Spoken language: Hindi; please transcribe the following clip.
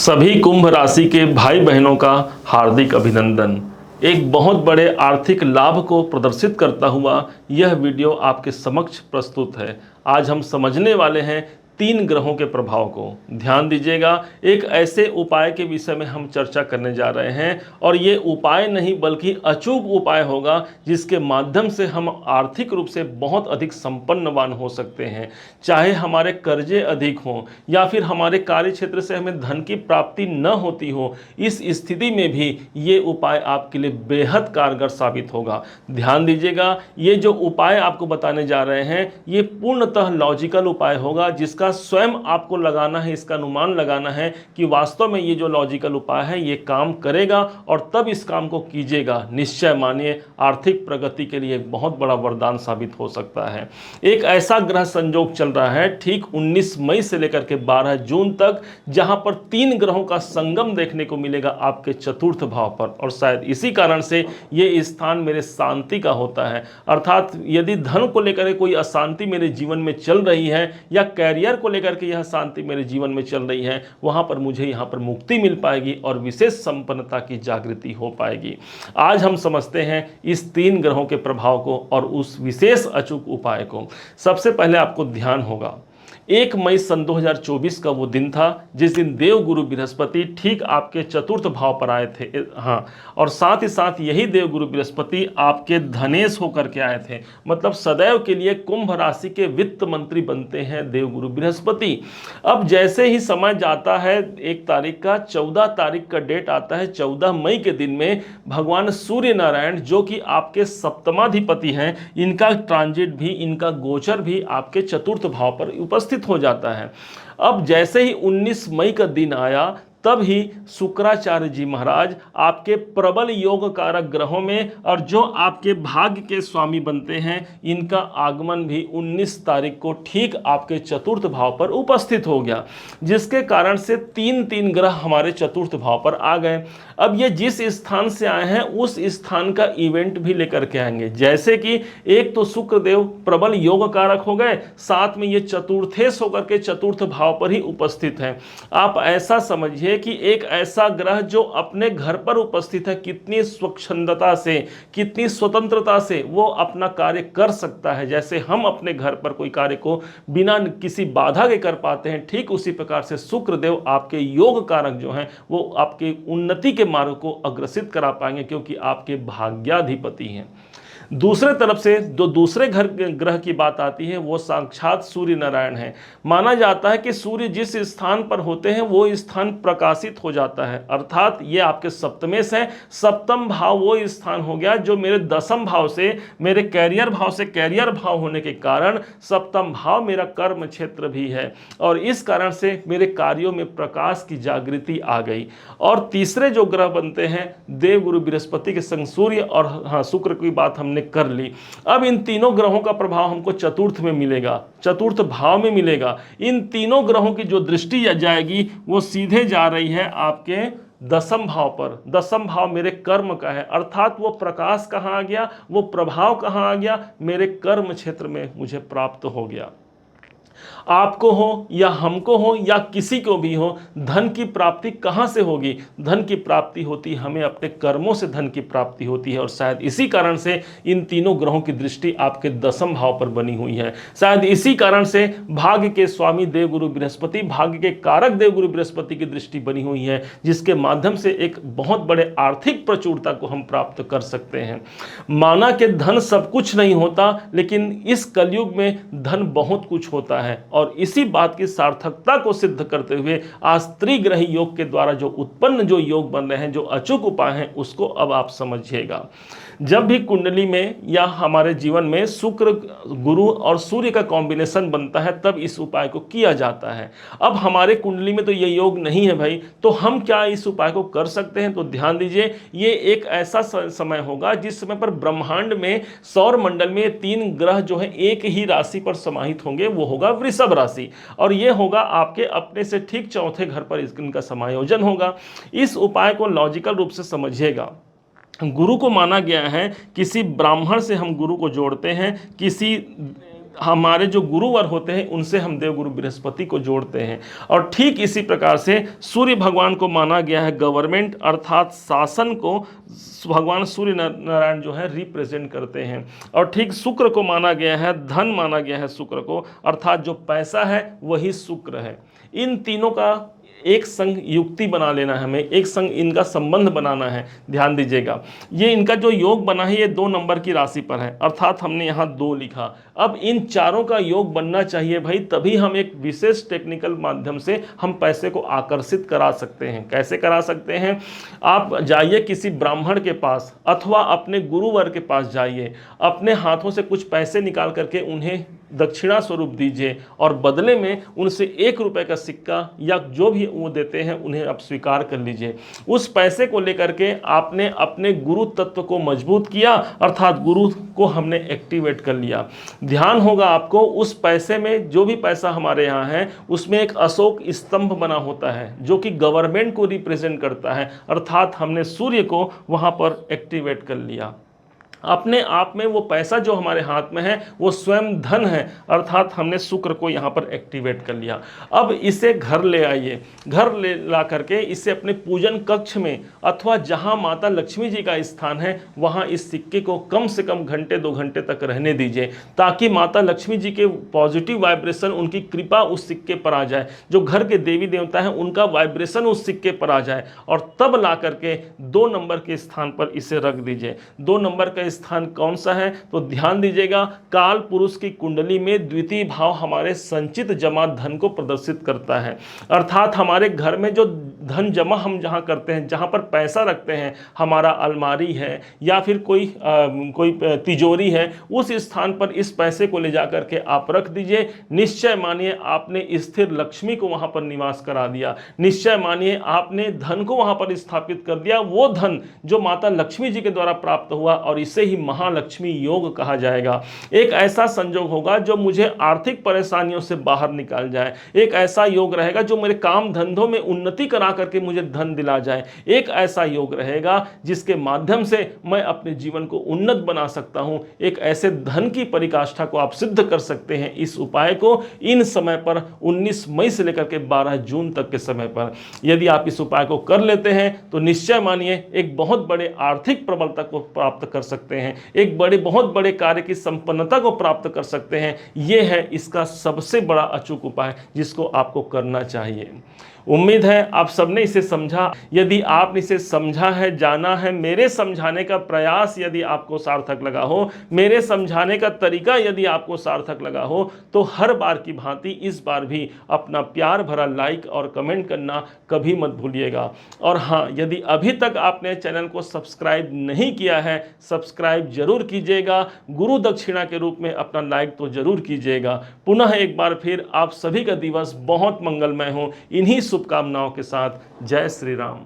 सभी कुंभ राशि के भाई बहनों का हार्दिक अभिनंदन। एक बहुत बड़े आर्थिक लाभ को प्रदर्शित करता हुआ यह वीडियो आपके समक्ष प्रस्तुत है। आज हम समझने वाले हैं 3 ग्रहों के प्रभाव को। ध्यान दीजिएगा, एक ऐसे उपाय के विषय में हम चर्चा करने जा रहे हैं और ये उपाय नहीं बल्कि अचूक उपाय होगा जिसके माध्यम से हम आर्थिक रूप से बहुत अधिक संपन्नवान हो सकते हैं। चाहे हमारे कर्जे अधिक हों या फिर हमारे कार्य क्षेत्र से हमें धन की प्राप्ति न होती हो, इस स्थिति में भी ये उपाय आपके लिए बेहद कारगर साबित होगा। ध्यान दीजिएगा, ये जो उपाय आपको बताने जा रहे हैं ये पूर्णतः लॉजिकल उपाय होगा जिसका स्वयं आपको लगाना है, इसका अनुमान लगाना है कि वास्तव में ये जो लॉजिकल उपाय है ये काम करेगा और तब इस काम को कीजिएगा। निश्चय मानिए आर्थिक प्रगति के लिए बहुत बड़ा वरदान साबित हो सकता है। एक ऐसा ग्रह संयोग चल रहा है ठीक 19 मई से लेकर के 12 जून तक, जहां पर 3 ग्रहों का संगम देखने को मिलेगा आपके चतुर्थ भाव पर, और शायद इसी कारण से ये स्थान मेरे शांति का होता है। अर्थात यदि धन को लेकर कोई अशांति मेरे जीवन में चल रही है या कैरियर को लेकर के यह शांति मेरे जीवन में चल रही है, वहां पर मुझे यहां पर मुक्ति मिल पाएगी और विशेष संपन्नता की जागृति हो पाएगी। आज हम समझते हैं इस 3 ग्रहों के प्रभाव को और उस विशेष अचूक उपाय को। सबसे पहले आपको ध्यान होगा 1 मई सन 2024 का वो दिन था जिस दिन देव गुरु बृहस्पति ठीक आपके चतुर्थ भाव पर आए थे। हाँ, और साथ ही साथ यही देव गुरु बृहस्पति आपके धनेश होकर के आए थे। मतलब सदैव के लिए कुंभ राशि के वित्त मंत्री बनते हैं देव गुरु बृहस्पति। अब जैसे ही समय जाता है 1 तारीख का, 14 तारीख का डेट आता है, 14 मई के दिन में भगवान सूर्य नारायण जो कि आपके सप्तमाधिपति हैं, इनका ट्रांजिट भी, इनका गोचर भी आपके चतुर्थ भाव पर उपस्थित हो जाता है। अब जैसे ही 19 मई का दिन आया तब ही शुक्राचार्य जी महाराज आपके प्रबल योग कारक ग्रहों में और जो आपके भाग्य के स्वामी बनते हैं, इनका आगमन भी 19 तारीख को ठीक आपके चतुर्थ भाव पर उपस्थित हो गया, जिसके कारण से 3 ग्रह हमारे चतुर्थ भाव पर आ गए। अब ये जिस स्थान से आए हैं उस स्थान का इवेंट भी लेकर के आएंगे। जैसे कि एक तो शुक्रदेव प्रबल योग कारक हो गए, साथ में ये चतुर्थेश होकर के चतुर्थ भाव पर ही उपस्थित हैं। आप ऐसा समझिए कि एक ऐसा ग्रह जो अपने घर पर उपस्थित है, कितनी स्वच्छंदता से, कितनी स्वतंत्रता से वो अपना कार्य कर सकता है। जैसे हम अपने घर पर कोई कार्य को बिना किसी बाधा के कर पाते हैं, ठीक उसी प्रकार से शुक्रदेव आपके योग कारक जो हैं वो आपके उन्नति के मार्ग को अग्रसित करा पाएंगे, क्योंकि आपके भाग्याधिपति हैं। दूसरे तरफ से जो दूसरे ग्रह की बात आती है वो साक्षात सूर्य नारायण है। माना जाता है कि सूर्य जिस स्थान पर होते हैं वो स्थान प्रकाशित हो जाता है। अर्थात ये आपके सप्तमेश है, सप्तम भाव वो स्थान हो गया जो मेरे दसम भाव से, मेरे कैरियर भाव से कैरियर भाव होने के कारण सप्तम भाव मेरा कर्म क्षेत्र भी है, और इस कारण से मेरे कार्यों में प्रकाश की जागृति आ गई। और तीसरे जो ग्रह बनते हैं देव गुरु बृहस्पति के संग सूर्य और हाँ शुक्र की बात हमने कर ली। अब इन तीनों ग्रहों का प्रभाव हमको चतुर्थ में मिलेगा, चतुर्थ भाव में मिलेगा। इन तीनों ग्रहों की जो दृष्टि जाएगी वो सीधे जा रही है आपके दसम भाव पर। दसम भाव मेरे कर्म का है, अर्थात वो प्रकाश कहाँ आ गया, वो प्रभाव कहाँ आ गया, मेरे कर्म क्षेत्र में मुझे प्राप्त हो गया। आपको हो या हमको हो या किसी को भी हो, धन की प्राप्ति कहां से होगी? धन की प्राप्ति होती हमें अपने कर्मों से, धन की प्राप्ति होती है। और शायद इसी कारण से इन तीनों ग्रहों की दृष्टि आपके दसम भाव पर बनी हुई है। शायद इसी कारण से भाग्य के स्वामी देवगुरु बृहस्पति, भाग्य के कारक देवगुरु बृहस्पति की दृष्टि बनी हुई है, जिसके माध्यम से एक बहुत बड़े आर्थिक प्रचुरता को हम प्राप्त कर सकते हैं। माना कि धन सब कुछ नहीं होता, लेकिन इस कलयुग में धन बहुत कुछ होता है, और इसी बात की सार्थकता को सिद्ध करते हुए आज त्रिग्रही योग के द्वारा जो उत्पन्न जो योग बन रहे हैं, जो अचूक उपाय हैं, उसको अब आप समझिएगा। जब भी कुंडली में या हमारे जीवन में शुक्र, गुरु और सूर्य का कॉम्बिनेशन बनता है तब इस उपाय को किया जाता है। अब हमारे कुंडली में तो ये योग नहीं है भाई, तो हम क्या इस उपाय को कर सकते हैं? तो ध्यान दीजिए, ये एक ऐसा समय होगा जिस समय पर ब्रह्मांड में, सौर मंडल में 3 ग्रह जो है एक ही राशि पर समाहित होंगे, वो होगा वृषभ राशि, और ये होगा आपके अपने से ठीक चौथे घर पर इनका समायोजन होगा। इस उपाय को लॉजिकल रूप से समझिएगा। गुरु को माना गया है, किसी ब्राह्मण से हम गुरु को जोड़ते हैं, किसी हमारे जो गुरुवर होते हैं उनसे हम देवगुरु बृहस्पति को जोड़ते हैं। और ठीक इसी प्रकार से सूर्य भगवान को माना गया है गवर्नमेंट अर्थात शासन को, भगवान सूर्य नारायण जो है रिप्रेजेंट करते हैं। और ठीक शुक्र को माना गया है, धन माना गया है शुक्र को, अर्थात जो पैसा है वही शुक्र है। इन तीनों का एक संग युक्ति बना लेना है, हमें एक संग इनका संबंध बनाना है। ध्यान दीजिएगा, ये इनका जो योग बना है ये 2 नंबर की राशि पर है, अर्थात हमने यहाँ 2 लिखा। अब इन चारों का योग बनना चाहिए भाई, तभी हम एक विशेष टेक्निकल माध्यम से हम पैसे को आकर्षित करा सकते हैं। कैसे करा सकते हैं? आप जाइए किसी ब्राह्मण के पास अथवा अपने गुरुवर के पास जाइए, अपने हाथों से कुछ पैसे निकाल करके उन्हें दक्षिणा स्वरूप दीजिए और बदले में उनसे 1 रुपए का सिक्का या जो भी वो देते हैं उन्हें आप स्वीकार कर लीजिए। उस पैसे को लेकर के आपने अपने गुरु तत्व को मजबूत किया, अर्थात गुरु को हमने एक्टिवेट कर लिया। ध्यान होगा आपको, उस पैसे में जो भी पैसा हमारे यहाँ है उसमें एक अशोक स्तंभ बना होता है जो कि गवर्नमेंट को रिप्रेजेंट करता है, अर्थात हमने सूर्य को वहाँ पर एक्टिवेट कर लिया। अपने आप में वो पैसा जो हमारे हाथ में है वो स्वयं धन है, अर्थात हमने शुक्र को यहाँ पर एक्टिवेट कर लिया। अब इसे घर ले आइए, घर ले ला करके इसे अपने पूजन कक्ष में अथवा जहाँ माता लक्ष्मी जी का स्थान है वहाँ इस सिक्के को कम से कम घंटे 2 घंटे तक रहने दीजिए, ताकि माता लक्ष्मी जी के पॉजिटिव वाइब्रेशन, उनकी कृपा उस सिक्के पर आ जाए। जो घर के देवी देवता हैं उनका वाइब्रेशन उस सिक्के पर आ जाए और तब ला करके 2 नंबर के स्थान पर इसे रख दीजिए। 2 नंबर का स्थान कौन सा है? तो ध्यान दीजिएगा, काल पुरुष की कुंडली में द्वितीय भाव हमारे संचित जमा धन को प्रदर्शित करता है, अर्थात हमारे घर में जो धन जमा हम जहां करते हैं, जहां पर पैसा रखते हैं, हमारा अलमारी है या फिर कोई तिजोरी है, उस स्थान पर इस पैसे को ले जाकर के आप रख दीजिए। निश्चय मानिए आपने स्थिर लक्ष्मी को वहां पर निवास करा दिया, निश्चय मानिए आपने धन को वहां पर स्थापित कर दिया, वो धन जो माता लक्ष्मी जी के द्वारा प्राप्त हुआ, और इसे ही महालक्ष्मी योग कहा जाएगा। एक ऐसा संयोग होगा जो मुझे आर्थिक परेशानियों से बाहर निकाल जाए, एक ऐसा योग रहेगा जो मेरे काम धंधों में उन्नति करा करके मुझे धन दिला जाए, एक ऐसा योग रहेगा जिसके माध्यम से मैं अपने जीवन को उन्नत बना सकता हूं। एक ऐसे धन की परिकाष्ठा को आप सिद्ध कर सकते हैं इस उपाय को इन समय पर 19 मई से लेकर के 12 जून तक के समय पर। यदि आप इस उपाय को कर लेते हैं तो निश्चय मानिए एक बहुत बड़े आर्थिक प्रबलता को प्राप्त कर सकते हैं, एक बहुत बड़े कार्य की संपन्नता को प्राप्त कर सकते हैं। यह है इसका सबसे बड़ा अचूक उपाय जिसको आपको करना चाहिए। उम्मीद है आप सबने इसे समझा। यदि आपने इसे समझा है, जाना है, मेरे समझाने का प्रयास यदि आपको सार्थक लगा हो, मेरे समझाने का तरीका यदि आपको सार्थक लगा हो, तो हर बार की भांति इस बार भी अपना प्यार भरा लाइक और कमेंट करना कभी मत भूलिएगा। और हाँ, यदि अभी तक आपने चैनल को सब्सक्राइब नहीं किया है, सब्सक्राइब जरूर कीजिएगा। गुरु दक्षिणा के रूप में अपना लाइक तो जरूर कीजिएगा। पुनः एक बार फिर आप सभी का दिवस बहुत मंगलमय हो। इन्हीं शुभकामनाओं के साथ जय श्री राम।